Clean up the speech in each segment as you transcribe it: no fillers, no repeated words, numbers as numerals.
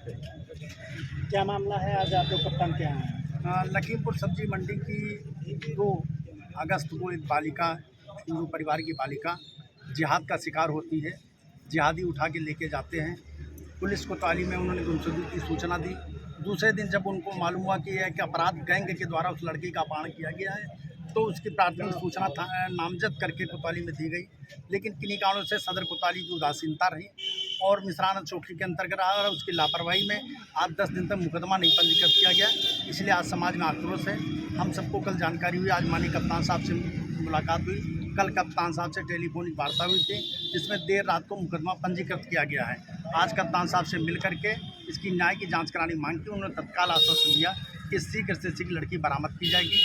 पे। क्या मामला है, आज आप लोग कप्तान के यहाँ हैं? लखीमपुर सब्जी मंडी की 2 अगस्त को एक बालिका, हिंदू परिवार की बालिका जिहाद का शिकार होती है। जिहादी उठा के लेके जाते हैं। पुलिस को तालीम में उन्होंने गुमशुदगी की सूचना दी। दूसरे दिन जब उनको मालूम हुआ कि यह अपराध गैंग के द्वारा उस लड़की का अपहरण किया गया है, तो उसकी प्राथमिक सूचना नामजद करके कोतवाली में दी गई। लेकिन किन्हीं कारणों से सदर कोतवाली की उदासीनता रही और मिसराना चौकी के अंतर्गत आ उसकी लापरवाही में आज 10 दिन तक मुकदमा नहीं पंजीकृत किया गया। इसलिए आज समाज में आक्रोश है। हम सबको कल जानकारी हुई, आज माननीय कप्तान साहब से मुलाकात हुई। कल कप्तान साहब से टेलीफोनिक वार्ता हुई थी, जिसमें देर रात को मुकदमा पंजीकृत किया गया है। आज कप्तान साहब से मिल करके इसकी न्याय की जांच कराने की मांग की। उन्होंने तत्काल आश्वासन दिया कि शीघ्र से शीघ्र लड़की बरामद की जाएगी।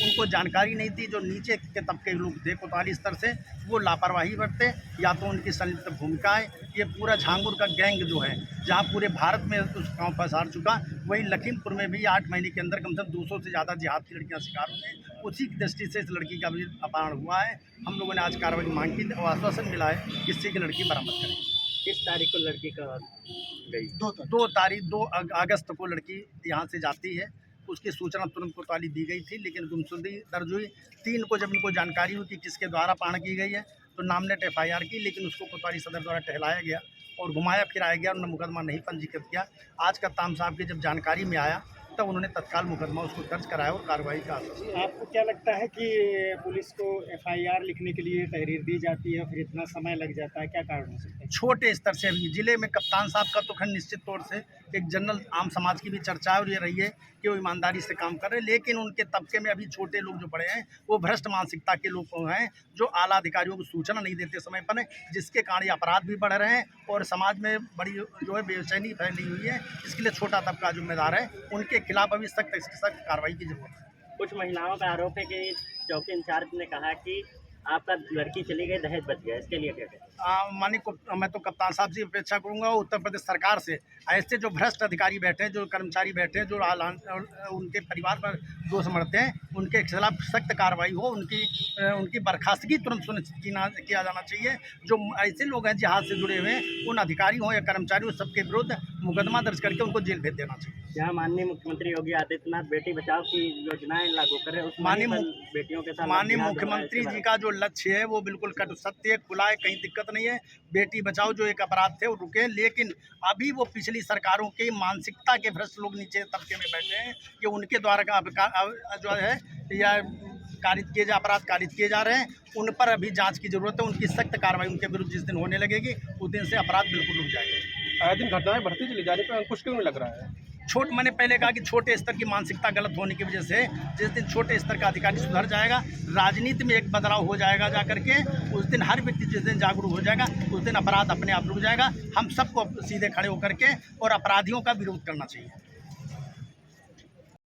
उनको जानकारी नहीं थी, जो नीचे के तबके के लोग थे कोतवाली स्तर से, वो लापरवाही बरते या तो उनकी संलिप्त भूमिका है। ये पूरा झांगुर का गैंग जो है, जहाँ पूरे भारत में उस गाँव पसार चुका, वहीं लखीमपुर में भी 8 महीने के अंदर कम से कम 200 से ज़्यादा जिहाद की लड़कियाँ शिकार हुई हैं। उसी की दृष्टि से इस लड़की का भी अपहरण हुआ है। हम लोगों ने आज कार्रवाई की मांग की और आश्वासन मिला है कि शीघ्र लड़की बरामद करें। किस तारीख को लड़की का गई? 2 अगस्त को लड़की यहाँ से जाती है। उसकी सूचना तुरंत कोतवाली दी गई थी, लेकिन गुमशुदगी दर्ज हुई। 3 को जब इनको जानकारी हुई कि किसके द्वारा अपहरण की गई है, तो नामनेट FIR की, लेकिन उसको कोतवाली सदर द्वारा टहलाया गया और घुमाया फिराया गया। उन्होंने मुकदमा नहीं पंजीकृत किया। आज कप्तान साहब की जब जानकारी में आया, तब उन्होंने तत्काल मुकदमा उसको दर्ज कराया और कार्रवाई का आश्वासन। आपको क्या लगता है कि पुलिस को FIR लिखने के लिए तहरीर दी जाती है, फिर इतना समय लग जाता है, क्या कारण हो सकता है? छोटे स्तर से भी जिले में कप्तान साहब का तो खैर निश्चित तौर से एक जनरल आम समाज की भी चर्चा और ये रही है कि वो ईमानदारी से काम कर रहे हैं, लेकिन उनके तबके में अभी छोटे लोग जो बड़े हैं, वो भ्रष्ट मानसिकता के लोग हैं, जो आला अधिकारियों को सूचना नहीं देते समय पर, जिसके कारण ये अपराध भी बढ़ रहे हैं और समाज में बड़ी जो है बेचैनी फैली हुई है। इसके लिए छोटा तबका जिम्मेदार है, उनके खिलाफ अभी सख्त कार्रवाई की जरूरत है। कुछ महिलाओं का आरोप है कि चौकी इंचार्ज ने कहा कि आपका लड़की चली गई, दहेज बच गया, इसके लिए क्या कहें? माननीय मैं तो कप्तान साहब से अपेक्षा करूंगा उत्तर प्रदेश सरकार से, ऐसे जो भ्रष्ट अधिकारी बैठे हैं, जो कर्मचारी बैठे हैं, जो उनके परिवार पर दोष मढ़ते हैं, उनके खिलाफ सख्त कार्रवाई हो। उनकी बर्खास्तगी तुरंत सुनिश्चित किया जाना चाहिए। जो ऐसे लोग हैं जिहाद से जुड़े हुए हैं, उन अधिकारी हो या कर्मचारी हो, सबके विरुद्ध मुकदमा दर्ज करके उनको जेल भेज देना चाहिए। जहाँ माननीय मुख्यमंत्री योगी आदित्यनाथ बेटी बचाओ की योजनाएं लागू कर रहे हैं, बेटियों के साथ माननीय मुख्यमंत्री जी का जो लक्ष्य है वो बिल्कुल कटु सत्य है, खुला है, कहीं दिक्कत नहीं है। बेटी बचाओ जो एक अपराध थे वो रुके, लेकिन अभी वो पिछली सरकारों की मानसिकता के भ्रष्ट लोग नीचे तबके में बैठे हैं कि उनके द्वारा जो है या अपराध कारित किए जा रहे हैं। उन पर अभी जांच की जरूरत है। उनकी सख्त कार्रवाई उनके विरुद्ध जिस दिन होने लगेगी, उस दिन से अपराध बिल्कुल रुक जाएगा। आए दिन घटनाएं बढ़ती चली जा रही है, अंकुश क्यों नहीं लग रहा है? मैंने पहले कहा कि छोटे स्तर की मानसिकता गलत होने की वजह से जिस दिन छोटे स्तर का अधिकारी सुधर जाएगा, राजनीति में एक बदलाव हो जाएगा जाकर के, उस दिन हर व्यक्ति जिस दिन जागरूक हो जाएगा, उस दिन अपराध अपने आप रुक जाएगा। हम सबको सीधे खड़े होकर के और अपराधियों का विरोध करना चाहिए।